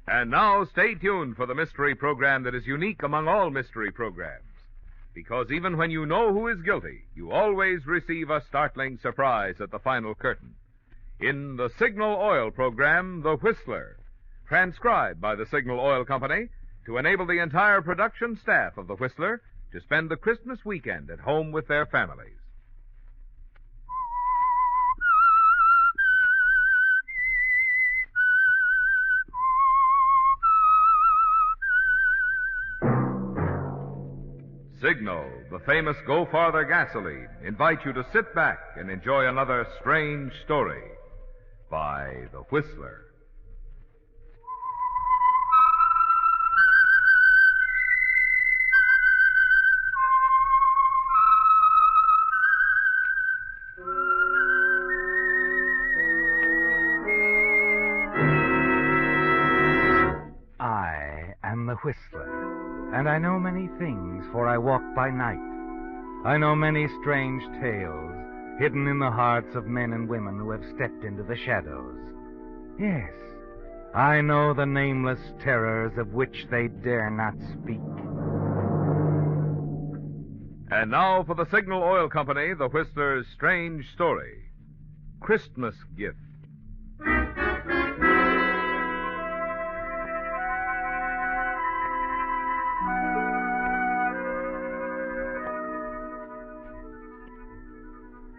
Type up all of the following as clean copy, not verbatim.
And now, stay tuned for the mystery program that is unique among all mystery programs. Because even when you know who is guilty, you always receive a startling surprise at the final curtain. In the Signal Oil program, The Whistler, transcribed by the Signal Oil Company to enable the entire production staff of The Whistler to spend the Christmas weekend at home with their families. Signal, the famous Go Farther gasoline, invite you to sit back and enjoy another strange story by The Whistler. I am the Whistler. And I know many things, for I walk by night. I know many strange tales, hidden in the hearts of men and women who have stepped into the shadows. Yes, I know the nameless terrors of which they dare not speak. And now for the Signal Oil Company, The Whistler's strange story, Christmas Gift.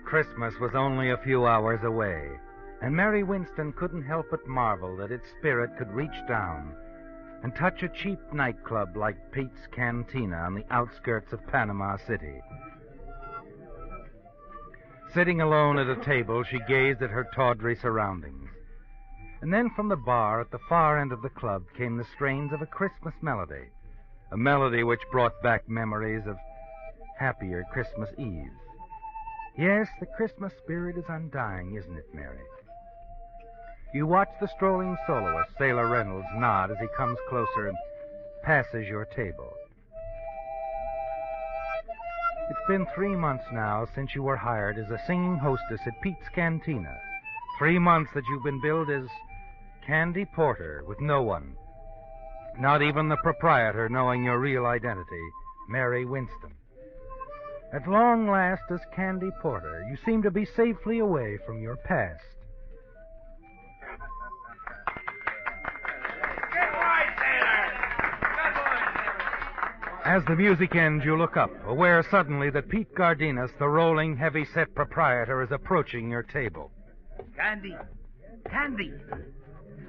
Christmas was only a few hours away, and Mary Winston couldn't help but marvel that its spirit could reach down and touch a cheap nightclub like Pete's Cantina on the outskirts of Panama City. Sitting alone at a table, she gazed at her tawdry surroundings. And then from the bar at the far end of the club came the strains of a Christmas melody, a melody which brought back memories of happier Christmas Eves. Yes, the Christmas spirit is undying, isn't it, Mary? You watch the strolling soloist, Sailor Reynolds, nod as he comes closer and passes your table. It's been 3 months now since you were hired as a singing hostess at Pete's Cantina. 3 months that you've been billed as Candy Porter with no one, not even the proprietor, knowing your real identity, Mary Winston. At long last, as Candy Porter, you seem to be safely away from your past. As the music ends, you look up, aware suddenly that Pete Gardinas, the rolling, heavy-set proprietor, is approaching your table. Candy!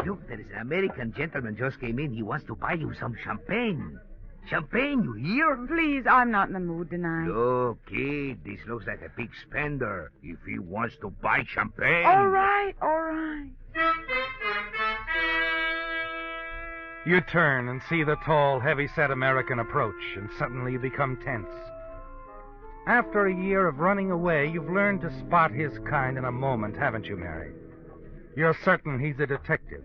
Look, there is an American gentleman just came in. He wants to buy you some champagne. Champagne, you hear? Please, I'm not in the mood tonight. Look, kid, this looks like a big spender. If he wants to buy champagne... All right. You turn and see the tall, heavy-set American approach, and suddenly you become tense. After a year of running away, you've learned to spot his kind in a moment, haven't you, Mary? You're certain he's a detective.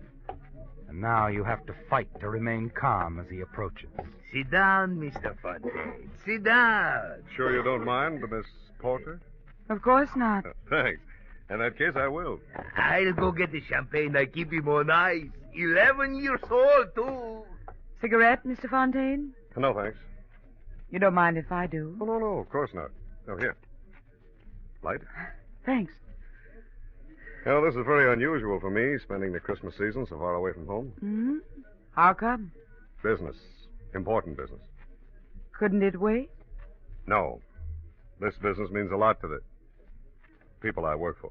And now you have to fight to remain calm as he approaches. Sit down, Mr. Fontaine. Sit down. Sure you don't mind, Miss Porter? Of course not. Thanks. In that case, I will. I'll go get the champagne. I keep him on ice. 11 years old, too. Cigarette, Mr. Fontaine? No, thanks. You don't mind if I do? Oh, no, of course not. Oh, here. Light? Thanks. Well, this is very unusual for me, spending the Christmas season so far away from home. Mm-hmm. How come? Business. Important business. Couldn't it wait? No. This business means a lot to the people I work for.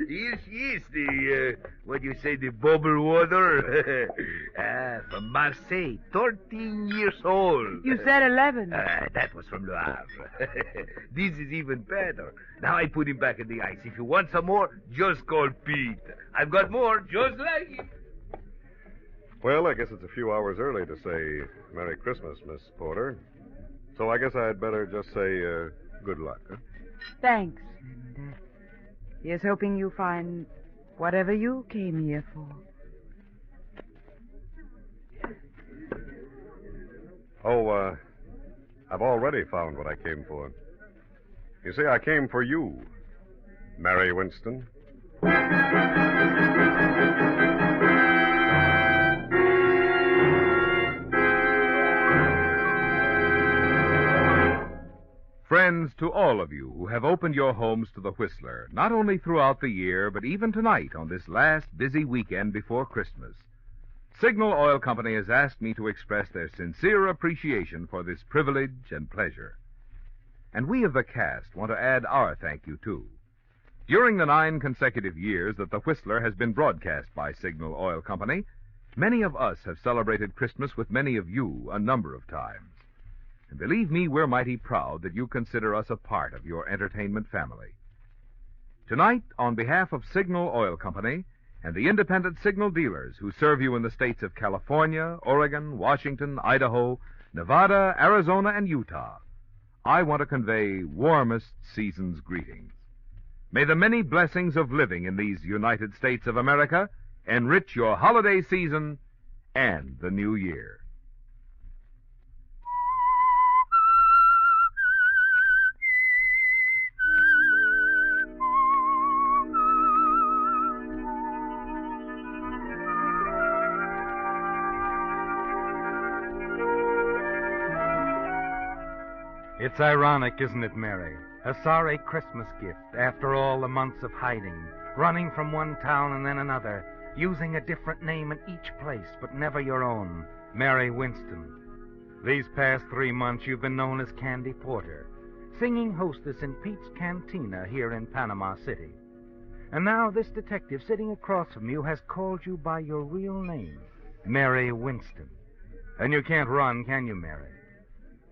Here she is, the bubble water? From Marseille, 13 years old. You said 11. That was from Le Havre. This is even better. Now I put him back in the ice. If you want some more, just call Pete. I've got more just like him. Well, I guess it's a few hours early to say Merry Christmas, Miss Porter. So I guess I'd better just say good luck, huh? Thanks. And here's hoping you find whatever you came here for. Oh, I've already found what I came for. You see, I came for you, Mary Winston. friends, to all of you who have opened your homes to the Whistler, not only throughout the year, but even tonight on this last busy weekend before Christmas, Signal Oil Company has asked me to express their sincere appreciation for this privilege and pleasure. And we of the cast want to add our thank you, too. During the 9 consecutive years that the Whistler has been broadcast by Signal Oil Company, many of us have celebrated Christmas with many of you a number of times. And believe me, we're mighty proud that you consider us a part of your entertainment family. Tonight, on behalf of Signal Oil Company and the independent signal dealers who serve you in the states of California, Oregon, Washington, Idaho, Nevada, Arizona, and Utah, I want to convey warmest season's greetings. May the many blessings of living in these United States of America enrich your holiday season and the new year. It's ironic, isn't it, Mary? A sorry Christmas gift after all the months of hiding, running from one town and then another, using a different name in each place, but never your own, Mary Winston. These past 3 months you've been known as Candy Porter, singing hostess in Pete's Cantina here in Panama City. And now this detective sitting across from you has called you by your real name, Mary Winston. And you can't run, can you, Mary?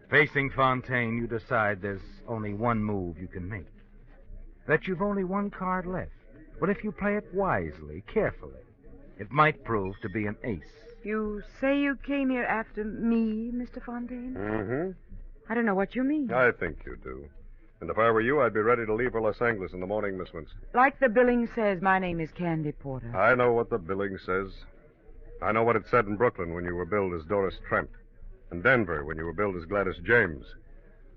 Facing Fontaine, you decide there's only one move you can make. That you've only one card left. But if you play it wisely, carefully, it might prove to be an ace. You say you came here after me, Mr. Fontaine? Mm-hmm. I don't know what you mean. I think you do. And if I were you, I'd be ready to leave for Los Angeles in the morning, Miss Winston. Like the billing says, my name is Candy Porter. I know what the billing says. I know what it said in Brooklyn when you were billed as Doris Trent. In Denver when you were billed as Gladys James.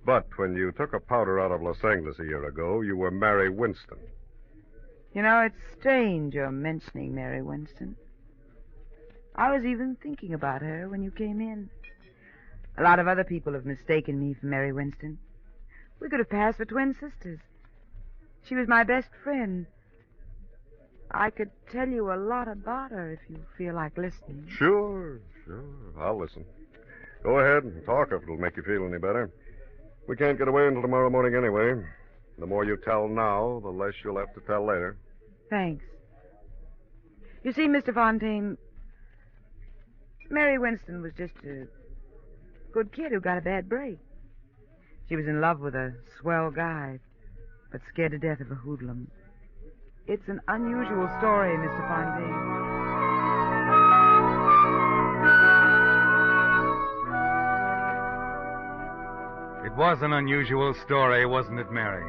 But when you took a powder out of Los Angeles a year ago, you were Mary Winston. You know, it's strange you're mentioning Mary Winston. I was even thinking about her when you came in. A lot of other people have mistaken me for Mary Winston. We could have passed for twin sisters. She was my best friend. I could tell you a lot about her if you feel like listening. Sure. I'll listen. Go ahead and talk if it'll make you feel any better. We can't get away until tomorrow morning anyway. The more you tell now, the less you'll have to tell later. Thanks. You see, Mr. Fontaine, Mary Winston was just a good kid who got a bad break. She was in love with a swell guy, but scared to death of a hoodlum. It's an unusual story, Mr. Fontaine. It was an unusual story, wasn't it, Mary?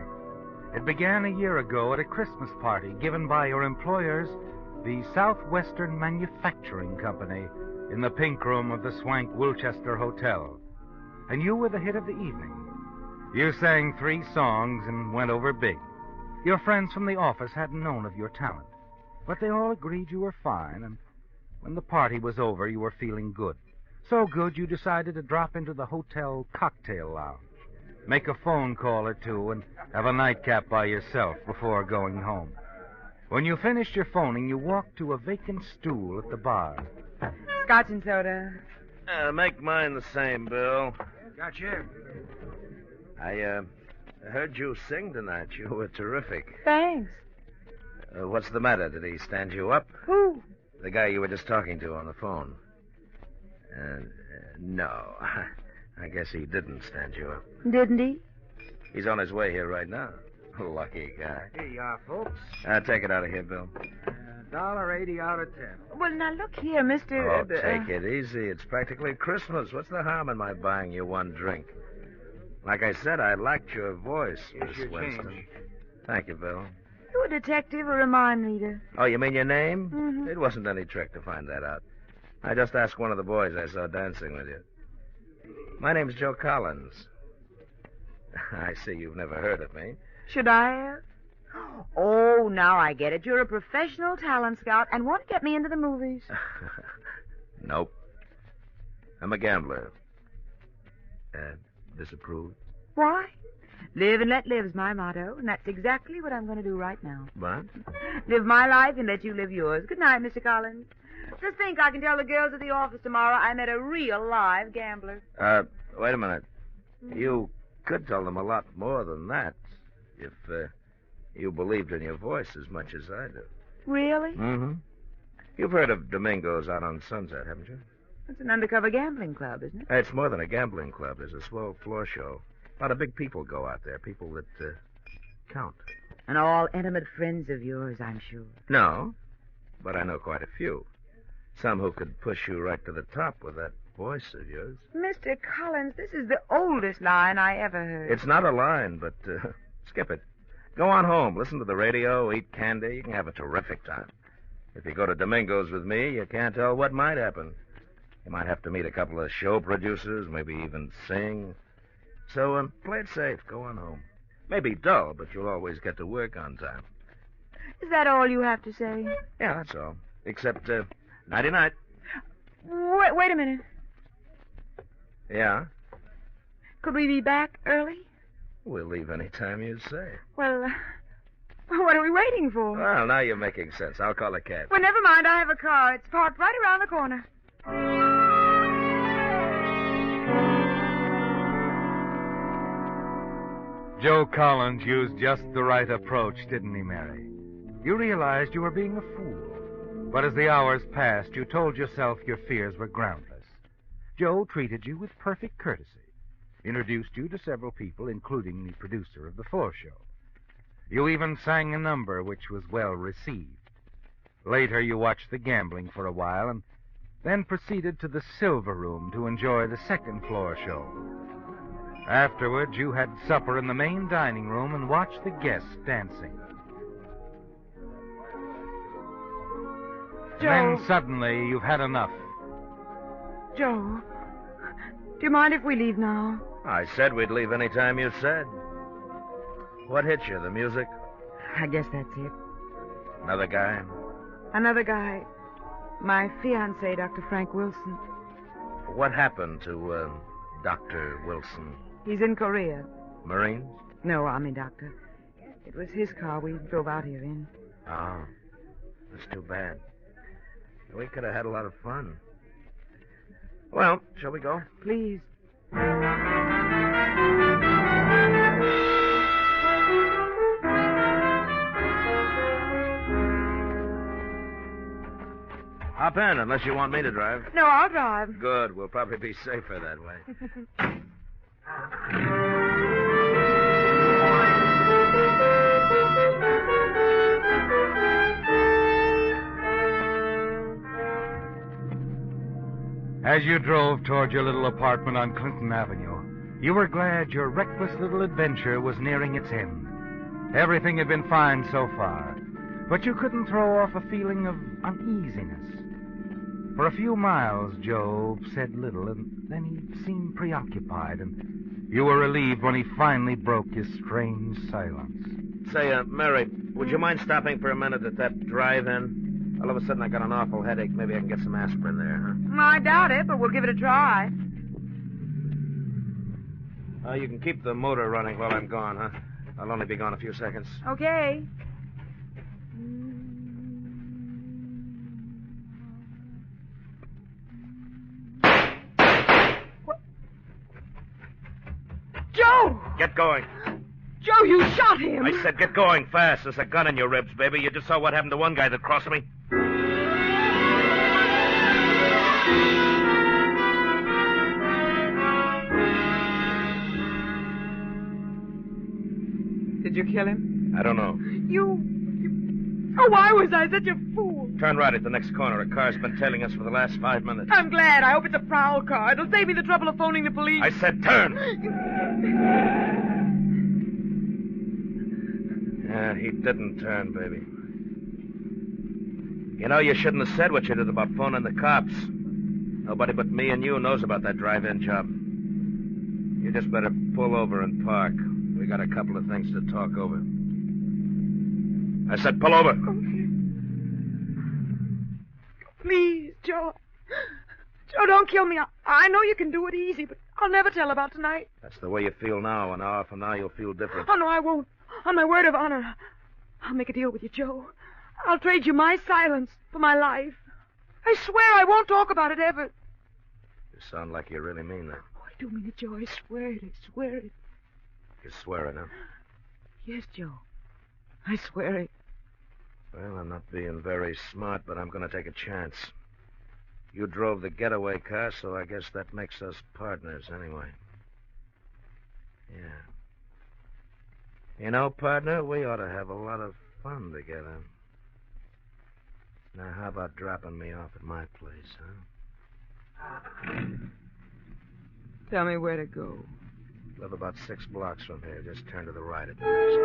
It began a year ago at a Christmas party given by your employers, the Southwestern Manufacturing Company, in the pink room of the swank Wilchester Hotel. And you were the hit of the evening. You sang 3 songs and went over big. Your friends from the office hadn't known of your talent, but they all agreed you were fine, and when the party was over, you were feeling good. So good you decided to drop into the hotel cocktail lounge, make a phone call or two, and have a nightcap by yourself before going home. When you finished your phoning, you walked to a vacant stool at the bar. Scotch and soda. Make mine the same, Bill. Gotcha. I heard you sing tonight. You were terrific. Thanks. What's the matter? Did he stand you up? Who? The guy you were just talking to on the phone. No. I guess he didn't stand you up. Didn't he? He's on his way here right now. Lucky guy. Here you are, folks. Take it out of here, Bill. $1.80 out of 10. Well, now, look here, Mr. Oh, take it easy. It's practically Christmas. What's the harm in my buying you one drink? Like I said, I liked your voice, Here's your Miss Winston. change. Thank you, Bill. You a detective or a mind reader? Oh, you mean your name? Mhm. It wasn't any trick to find that out. I just asked one of the boys I saw dancing with you. My name's Joe Collins. I see you've never heard of me. Should I have? Oh, now I get it. You're a professional talent scout and want to get me into the movies. Nope. I'm a gambler. Disapproved? Why? Live and let live's my motto, and that's exactly what I'm going to do right now. What? Live my life and let you live yours. Good night, Mr. Collins. Just think, I can tell the girls at the office tomorrow I met a real live gambler. Wait a minute. You could tell them a lot more than that if you believed in your voice as much as I do. Really? Mm-hmm. You've heard of Domingo's out on Sunset, haven't you? It's an undercover gambling club, isn't it? It's more than a gambling club. There's a swell floor show. A lot of big people go out there, people that count. And all intimate friends of yours, I'm sure. No, but I know quite a few. Some who could push you right to the top with that voice of yours. Mr. Collins, this is the oldest line I ever heard. It's not a line, but skip it. Go on home, listen to the radio, eat candy. You can have a terrific time. If you go to Domingo's with me, you can't tell what might happen. You might have to meet a couple of show producers, maybe even sing. So play it safe. Go on home. Maybe dull, but you'll always get to work on time. Is that all you have to say? Yeah, that's all. Except, nighty-night. Wait a minute. Yeah? Could we be back early? We'll leave any time you say. Well, what are we waiting for? Well, now you're making sense. I'll call a cab. Well, never mind. I have a car. It's parked right around the corner. Joe Collins used just the right approach, didn't he, Mary? You realized you were being a fool. But as the hours passed, you told yourself your fears were groundless. Joe treated you with perfect courtesy, introduced you to several people, including the producer of the floor show. You even sang a number which was well received. Later, you watched the gambling for a while and then proceeded to the Silver Room to enjoy the second floor show. Afterwards, you had supper in the main dining room and watched the guests dancing. Joe. And then suddenly, you've had enough. Joe, do you mind if we leave now? I said we'd leave any time you said. What hit you, the music? I guess that's it. Another guy? Another guy. My fiancé, Dr. Frank Wilson. What happened to, Dr. Wilson? He's in Korea. Marines? No, Army doctor. It was his car we drove out here in. Oh, that's too bad. We could have had a lot of fun. Well, shall we go? Please. Hop in, unless you want me to drive. No, I'll drive. Good. We'll probably be safer that way. As you drove toward your little apartment on Clinton Avenue, you were glad your reckless little adventure was nearing its end. Everything had been fine so far, but you couldn't throw off a feeling of uneasiness. For a few miles, Joe said little, and then he seemed preoccupied, and you were relieved when he finally broke his strange silence. Say, Mary, would you mind stopping for a minute at that drive-in? All of a sudden, I got an awful headache. Maybe I can get some aspirin there, huh? I doubt it, but we'll give it a try. You can keep the motor running while I'm gone, huh? I'll only be gone a few seconds. Okay. What? Joe! Get going. Joe, you shot him! I said get going fast. There's a gun in your ribs, baby. You just saw what happened to one guy that crossed me. Did you kill him? I don't know. Oh, why was I such a fool? Turn right at the next corner. A car's been tailing us for the last 5 minutes. I'm glad. I hope it's a prowl car. It'll save me the trouble of phoning the police. I said turn. Yeah, he didn't turn, baby. You know, you shouldn't have said what you did about phoning the cops. Nobody but me and you knows about that drive-in job. You just better pull over and park. We got a couple of things to talk over. I said pull over. Okay. Please, Joe. Joe, don't kill me. I know you can do it easy, but I'll never tell about tonight. That's the way you feel now. An hour from now, you'll feel different. Oh, no, I won't. On my word of honor. I'll make a deal with you, Joe. I'll trade you my silence for my life. I swear I won't talk about it ever. You sound like you really mean that. Oh, I do mean it, Joe. I swear it. I swear it. You're swearing, huh? Yes, Joe. I swear it. Well, I'm not being very smart, but I'm going to take a chance. You drove the getaway car, so I guess that makes us partners anyway. Yeah. You know, partner, we ought to have a lot of fun together. Now, how about dropping me off at my place, huh? Tell me where to go. Live about 6 blocks from here. Just turn to the right at the next.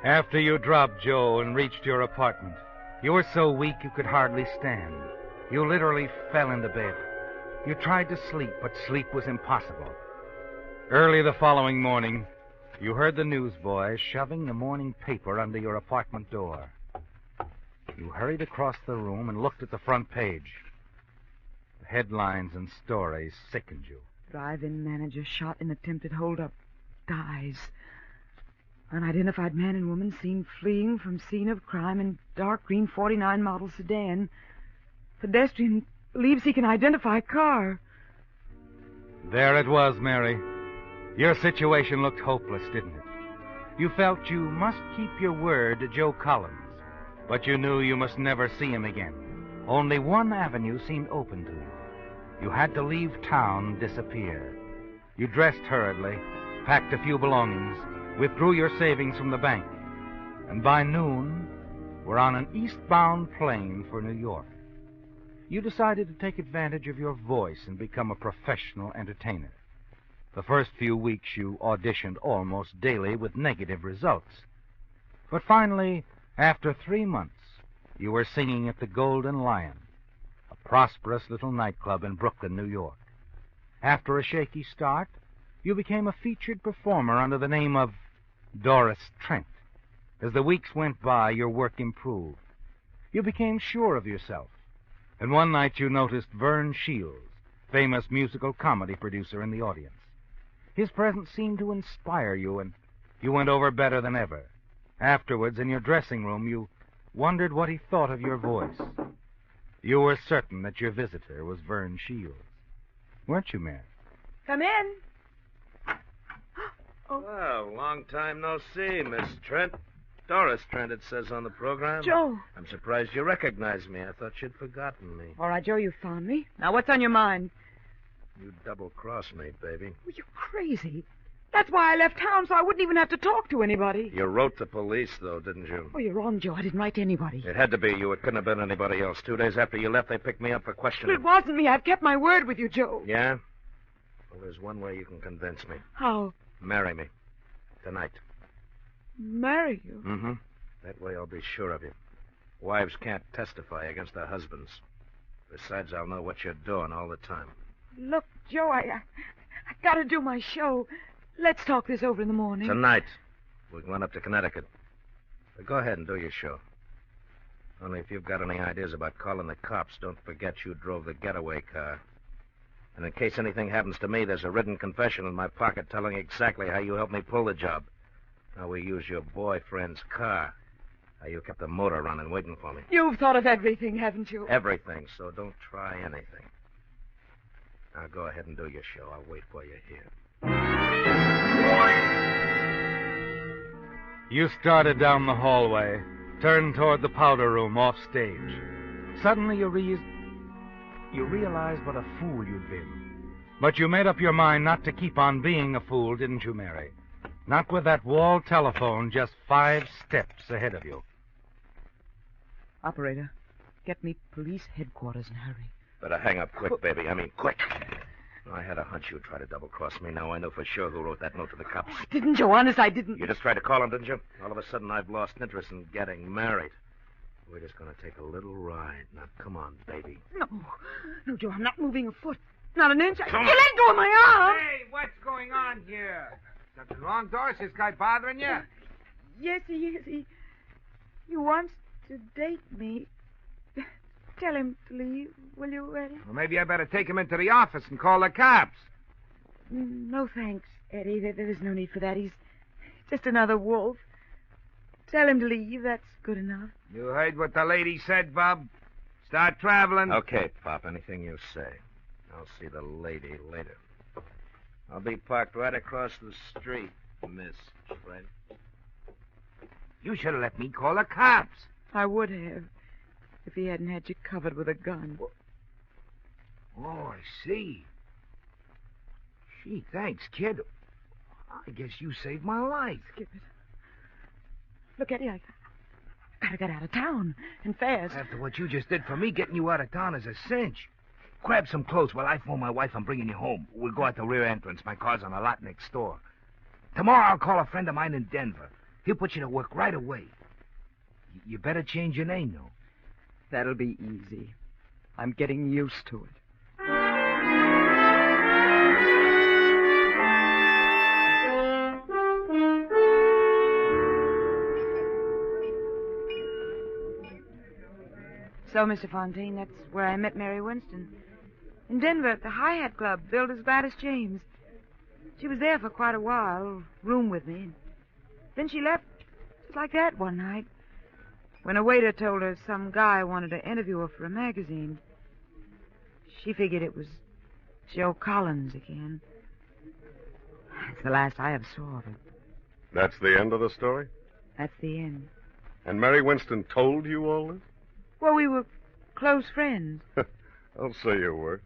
After you dropped Joe and reached your apartment, you were so weak you could hardly stand. You literally fell into bed. You tried to sleep, but sleep was impossible. Early the following morning, you heard the newsboy shoving the morning paper under your apartment door. You hurried across the room and looked at the front page. The headlines and stories sickened you. Drive-in manager shot in attempted holdup. Dies. Unidentified man and woman seen fleeing from scene of crime in dark green 49 model sedan. Pedestrian believes he can identify car. There it was, Mary. Your situation looked hopeless, didn't it? You felt you must keep your word to Joe Collins, but you knew you must never see him again. Only one avenue seemed open to you. You had to leave town and disappear. You dressed hurriedly, packed a few belongings, withdrew your savings from the bank, and by noon were on an eastbound plane for New York. You decided to take advantage of your voice and become a professional entertainer. The first few weeks you auditioned almost daily with negative results. But finally, after 3 months, you were singing at the Golden Lion, a prosperous little nightclub in Brooklyn, New York. After a shaky start, you became a featured performer under the name of Doris Trent. As the weeks went by, your work improved. You became sure of yourself. And one night you noticed Vern Shields, famous musical comedy producer, in the audience. His presence seemed to inspire you, and you went over better than ever. Afterwards, in your dressing room, you wondered what he thought of your voice. You were certain that your visitor was Vern Shields. Weren't you, Mary? Come in. Oh. Well, long time no see, Miss Trent. Doris Trent, it says on the program. Joe. I'm surprised you recognized me. I thought you'd forgotten me. All right, Joe, you found me. Now, what's on your mind? You double-crossed me, baby. Well, you're crazy. That's why I left town, so I wouldn't even have to talk to anybody. You wrote the police, though, didn't you? Oh, you're wrong, Joe. I didn't write to anybody. It had to be you. It couldn't have been anybody else. 2 days after you left, they picked me up for questioning. But it wasn't me. I've kept my word with you, Joe. Yeah? Well, there's one way you can convince me. How? Marry me. Tonight. Marry you? Mm-hmm. That way I'll be sure of you. Wives can't testify against their husbands. Besides, I'll know what you're doing all the time. Look, Joe, I got to do my show. Let's talk this over in the morning. Tonight. We can run up to Connecticut. But go ahead and do your show. Only if you've got any ideas about calling the cops, don't forget you drove the getaway car. And in case anything happens to me, there's a written confession in my pocket telling exactly how you helped me pull the job. How we used your boyfriend's car. How you kept the motor running waiting for me. You've thought of everything, haven't you? Everything, so don't try anything. Now go ahead and do your show. I'll wait for you here. You started down the hallway, turned toward the powder room off stage. Suddenly you realized what a fool you'd been. But you made up your mind not to keep on being a fool, didn't you, Mary? Not with that wall telephone just 5 steps ahead of you. Operator, get me police headquarters in a hurry. Better hang up quick, baby. I mean, quick. I had a hunch you'd try to double-cross me. Now I know for sure who wrote that note to the cops. Oh, I didn't, Joe. Honest, I didn't. You just tried to call him, didn't you? All of a sudden, I've lost interest in getting married. We're just going to take a little ride. Now, come on, baby. No, Joe, I'm not moving a foot. Not an inch. Come You on. let go of my arm. Hey, what's going on here? Something wrong, Doris? This guy bothering you? Yes, he is. He wants to date me. Tell him to leave, will you, Eddie? Well, maybe I better take him into the office and call the cops. No thanks, Eddie. There is no need for that. He's just another wolf. Tell him to leave. That's good enough. You heard what the lady said, Bob? Start traveling. Okay, Pop, anything you say. I'll see the lady later. I'll be parked right across the street, Miss Trent. You should have let me call the cops. I would have, if he hadn't had you covered with a gun. Oh, I see. Gee, thanks, kid. I guess you saved my life. Skip it. Look, Eddie, I gotta get out of town, and fast. After what you just did for me, getting you out of town is a cinch. Grab some clothes while I phone my wife I'm bringing you home. We'll go out the rear entrance. My car's on a lot next door. Tomorrow I'll call a friend of mine in Denver. He'll put you to work right away. You better change your name, though. That'll be easy. I'm getting used to it. So, Mr. Fontaine, that's where I met Mary Winston. In Denver at the Hi-Hat Club, billed as Gladys James. She was there for quite a while, room with me. Then she left just like that one night, when a waiter told her some guy wanted to interview her for a magazine. She figured it was Joe Collins again. That's the last I ever saw of her. That's the end of the story? That's the end. And Mary Winston told you all this? Well, we were close friends. I'll say you were.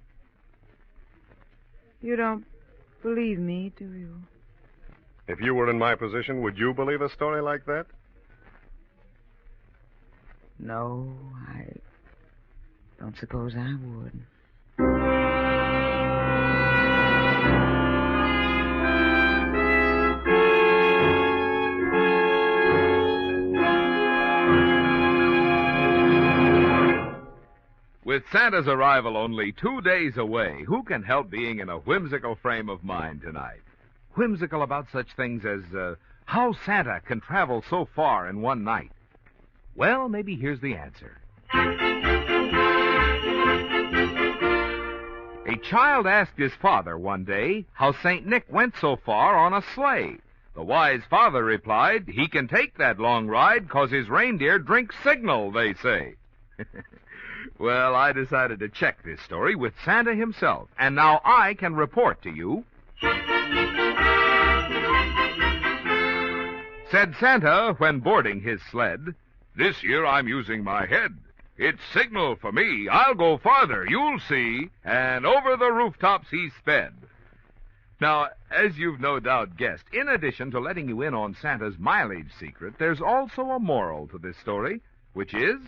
You don't believe me, do you? If you were in my position, would you believe a story like that? No, I don't suppose I would. With Santa's arrival only 2 days away, who can help being in a whimsical frame of mind tonight? Whimsical about such things as how Santa can travel so far in one night. Well, maybe here's the answer. A child asked his father one day how St. Nick went so far on a sleigh. The wise father replied, he can take that long ride 'cause his reindeer drink signal, they say. Well, I decided to check this story with Santa himself, and now I can report to you. Said Santa when boarding his sled, "This year I'm using my head. It's signal for me. I'll go farther, you'll see." And over the rooftops he sped. Now, as you've no doubt guessed, in addition to letting you in on Santa's mileage secret, there's also a moral to this story, which is...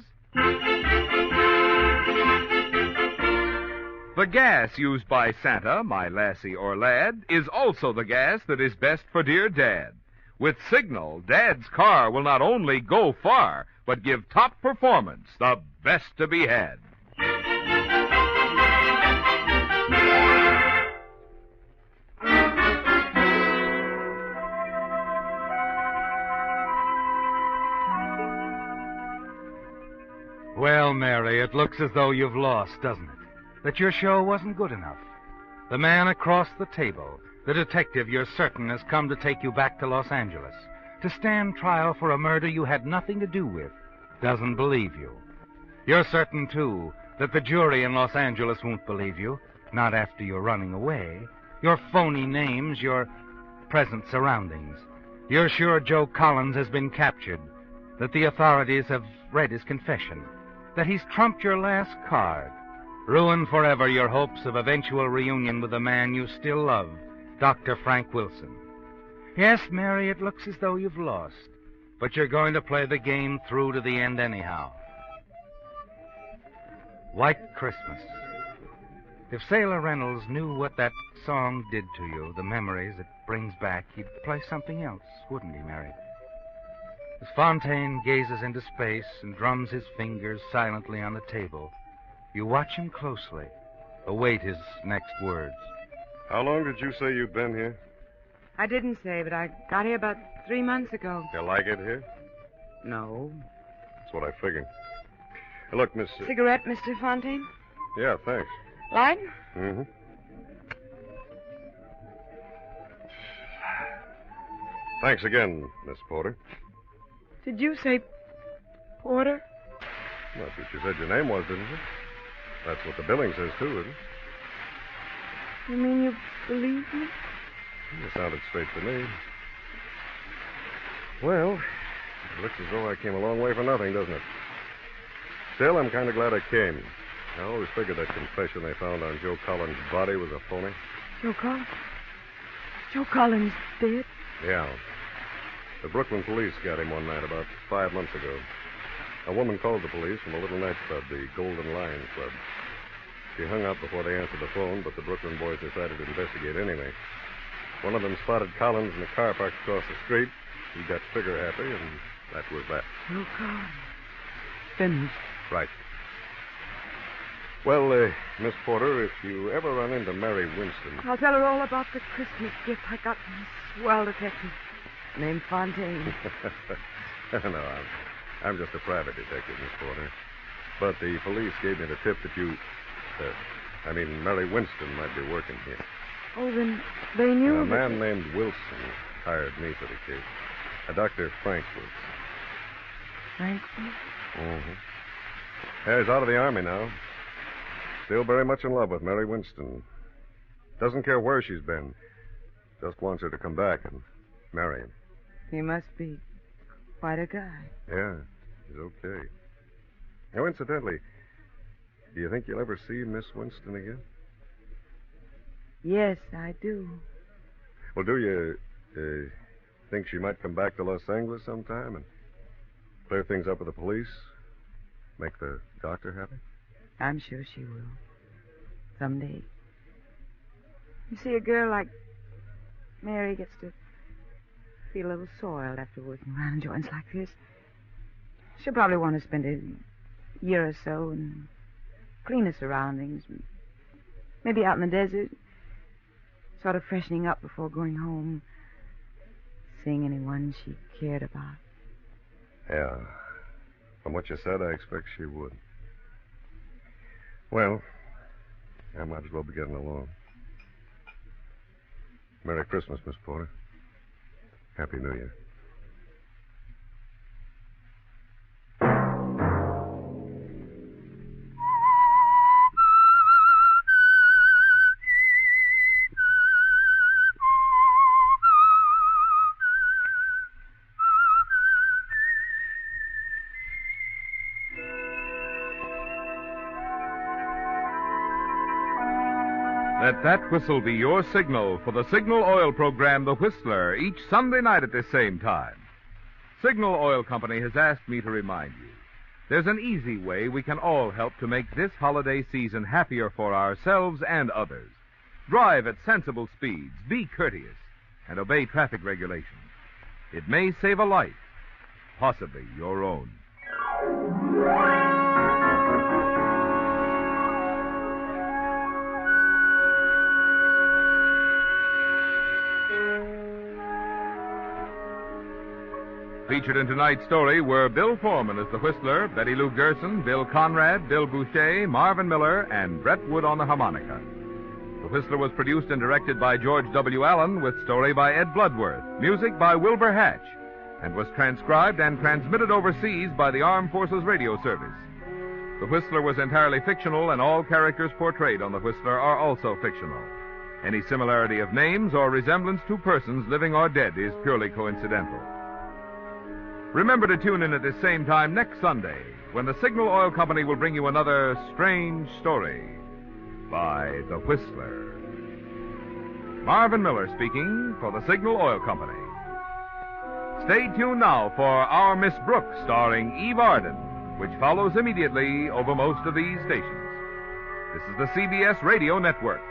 the gas used by Santa, my lassie or lad, is also the gas that is best for dear Dad. With Signal, Dad's car will not only go far, but give top performance, the best to be had. Well, Mary, it looks as though you've lost, doesn't it? That your show wasn't good enough. The man across the table, the detective you're certain has come to take you back to Los Angeles, to stand trial for a murder you had nothing to do with, doesn't believe you. You're certain, too, that the jury in Los Angeles won't believe you, not after you're running away, your phony names, your present surroundings. You're sure Joe Collins has been captured, that the authorities have read his confession, that he's trumped your last card, ruined forever your hopes of eventual reunion with the man you still love, Dr. Frank Wilson. Yes, Mary, it looks as though you've lost, but you're going to play the game through to the end anyhow. White Christmas. If Sailor Reynolds knew what that song did to you, the memories it brings back, he'd play something else, wouldn't he, Mary? As Fontaine gazes into space and drums his fingers silently on the table, you watch him closely, await his next words. How long did you say you'd been here? I didn't say, but I got here about 3 months ago. You like it here? No. That's what I figured. Hey, look, Miss... Cigarette, Mr. Fontaine? Yeah, thanks. Light? Mm-hmm. Thanks again, Miss Porter. Did you say Porter? That's what you said your name was, didn't you? That's what the billing says, too, isn't it? You mean you believe me? You sounded straight to me. Well, it looks as though I came a long way for nothing, doesn't it? Still, I'm kind of glad I came. I always figured that confession they found on Joe Collins' body was a phony. Joe Collins? Joe Collins dead? Yeah. The Brooklyn police got him one night about 5 months ago. A woman called the police from a little nightclub, the Golden Lion Club. She hung up before they answered the phone, but the Brooklyn boys decided to investigate anyway. One of them spotted Collins in a car parked across the street. He got trigger happy, and that was that. Joe Collins. Finished. Right. Well, Miss Porter, if you ever run into Mary Winston... I'll tell her all about the Christmas gift I got from a swell detective named Fontaine. No, I'm just a private detective, Miss Porter. But the police gave me the tip that you... Mary Winston might be working here. Oh, then they knew A man named Wilson hired me for the case. A Dr. Frank Wilson. Frankfurt? Mm-hmm. Yeah, he's out of the Army now. Still very much in love with Mary Winston. Doesn't care where she's been. Just wants her to come back and marry him. He must be quite a guy. Yeah, he's okay. Now, incidentally, do you think you'll ever see Miss Winston again? Yes, I do. Well, do you think she might come back to Los Angeles sometime and clear things up with the police? Make the doctor happy? I'm sure she will. Someday. You see, a girl like Mary gets to feel a little soiled after working around joints like this. She'll probably want to spend a year or so in cleaner surroundings. Maybe out in the desert. Sort of freshening up before going home. Seeing anyone she cared about. Yeah. From what you said, I expect she would. Well, I might as well be getting along. Merry Christmas, Miss Porter. Happy New Year. Let that whistle be your signal for the Signal Oil program, The Whistler, each Sunday night at this same time. Signal Oil Company has asked me to remind you, there's an easy way we can all help to make this holiday season happier for ourselves and others. Drive at sensible speeds, be courteous, and obey traffic regulations. It may save a life, possibly your own. Featured in tonight's story were Bill Foreman as the Whistler, Betty Lou Gerson, Bill Conrad, Bill Boucher, Marvin Miller, and Brett Wood on the harmonica. The Whistler was produced and directed by George W. Allen, with story by Ed Bloodworth, music by Wilbur Hatch, and was transcribed and transmitted overseas by the Armed Forces Radio Service. The Whistler was entirely fictional, and all characters portrayed on The Whistler are also fictional. Any similarity of names or resemblance to persons living or dead is purely coincidental. Remember to tune in at this same time next Sunday, when the Signal Oil Company will bring you another strange story by The Whistler. Marvin Miller speaking for the Signal Oil Company. Stay tuned now for Our Miss Brooks, starring Eve Arden, which follows immediately over most of these stations. This is the CBS Radio Network.